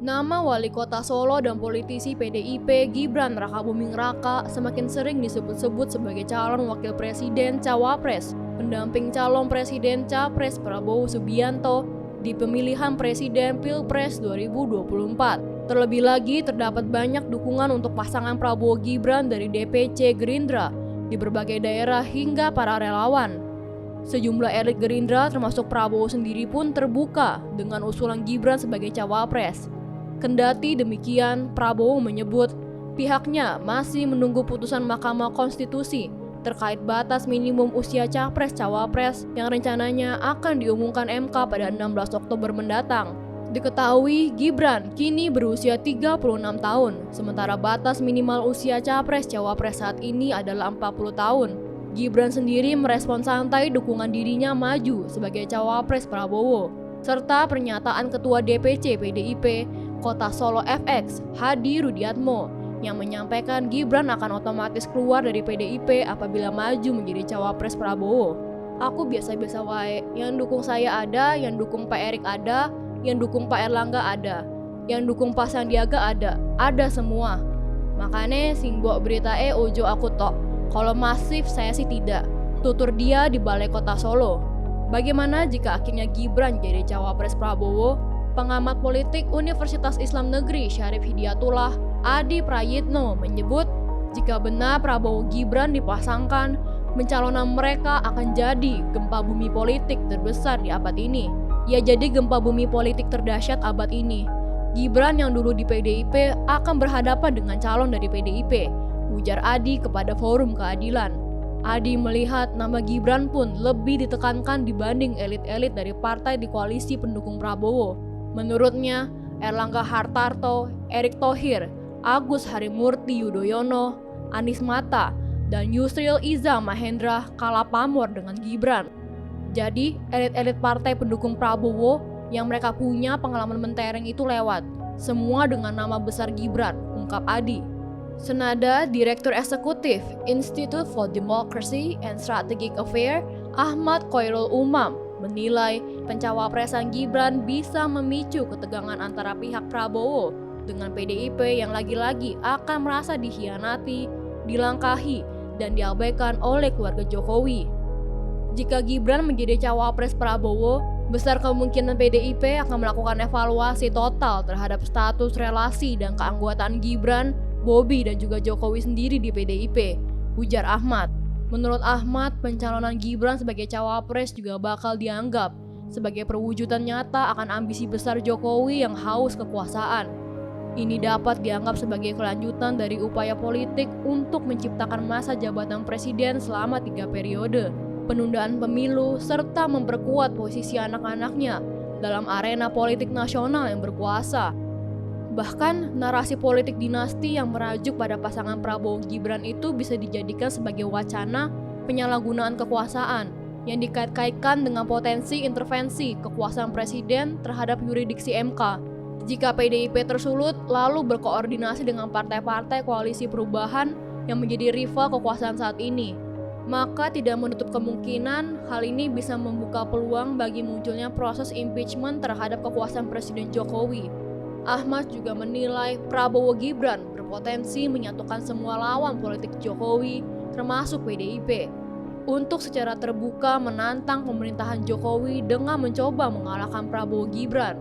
Nama wali kota Solo dan politisi PDIP Gibran Rakabuming Raka semakin sering disebut-sebut sebagai calon wakil presiden Cawapres, pendamping calon presiden Capres Prabowo Subianto di pemilihan presiden Pilpres 2024. Terlebih lagi terdapat banyak dukungan untuk pasangan Prabowo Gibran dari DPC Gerindra di berbagai daerah hingga para relawan. Sejumlah elit Gerindra termasuk Prabowo sendiri pun terbuka dengan usulan Gibran sebagai Cawapres. Kendati demikian, Prabowo menyebut pihaknya masih menunggu putusan Mahkamah Konstitusi terkait batas minimum usia Capres-Cawapres yang rencananya akan diumumkan MK pada 16 Oktober mendatang. Diketahui Gibran kini berusia 36 tahun, sementara batas minimal usia Capres-Cawapres saat ini adalah 40 tahun. Gibran sendiri merespon santai dukungan dirinya maju sebagai Cawapres Prabowo, serta pernyataan Ketua DPC PDIP Kota Solo FX, Hadi Rudiatmo, yang menyampaikan Gibran akan otomatis keluar dari PDIP apabila maju menjadi Cawapres Prabowo. Aku biasa-biasa wae, yang dukung saya ada, yang dukung Pak Erik ada, yang dukung Pak Erlangga ada, yang dukung Pak Sandiaga ada semua. Makanya sing mbok berita ojo aku tok. Kalau masif saya sih tidak, tutur dia di Balai Kota Solo. Bagaimana jika akhirnya Gibran jadi Cawapres Prabowo? Pengamat politik Universitas Islam Negeri Syarif Hidayatullah Adi Prayitno menyebut jika benar Prabowo Gibran dipasangkan, pencalonan mereka akan jadi gempa bumi politik terbesar di abad ini. Ya, jadi gempa bumi politik terdahsyat abad ini. Gibran yang dulu di PDIP akan berhadapan dengan calon dari PDIP, ujar Adi kepada Forum Keadilan. Adi melihat nama Gibran pun lebih ditekankan dibanding elit-elit dari partai di koalisi pendukung Prabowo. Menurutnya, Erlangga Hartarto, Erick Thohir, Agus Harimurti Yudhoyono, Anies Mata, dan Yusril Iza Mahendra kalah pamor dengan Gibran. Jadi, elit-elit partai pendukung Prabowo yang mereka punya pengalaman mentereng itu lewat, semua dengan nama besar Gibran, ungkap Adi. Senada Direktur Eksekutif Institute for Democracy and Strategic Affairs Ahmad Khoirul Umam menilai pencawapresan Gibran bisa memicu ketegangan antara pihak Prabowo dengan PDIP yang lagi-lagi akan merasa dikhianati, dilangkahi, dan diabaikan oleh keluarga Jokowi. Jika Gibran menjadi cawapres Prabowo, besar kemungkinan PDIP akan melakukan evaluasi total terhadap status relasi dan keanggotaan Gibran, Bobi, dan juga Jokowi sendiri di PDIP, ujar Ahmad. Menurut Ahmad, pencalonan Gibran sebagai cawapres juga bakal dianggap sebagai perwujudan nyata akan ambisi besar Jokowi yang haus kekuasaan. Ini dapat dianggap sebagai kelanjutan dari upaya politik untuk menciptakan masa jabatan presiden selama 3 periode, penundaan pemilu, serta memperkuat posisi anak-anaknya dalam arena politik nasional yang berkuasa. Bahkan, narasi politik dinasti yang merajuk pada pasangan Prabowo Gibran itu bisa dijadikan sebagai wacana penyalahgunaan kekuasaan yang dikait-kaitkan dengan potensi intervensi kekuasaan presiden terhadap yurisdiksi MK. Jika PDIP tersulut, lalu berkoordinasi dengan partai-partai koalisi perubahan yang menjadi rival kekuasaan saat ini, maka tidak menutup kemungkinan hal ini bisa membuka peluang bagi munculnya proses impeachment terhadap kekuasaan Presiden Jokowi. Ahmad juga menilai Prabowo Gibran berpotensi menyatukan semua lawan politik Jokowi, termasuk PDIP, untuk secara terbuka menantang pemerintahan Jokowi dengan mencoba mengalahkan Prabowo Gibran.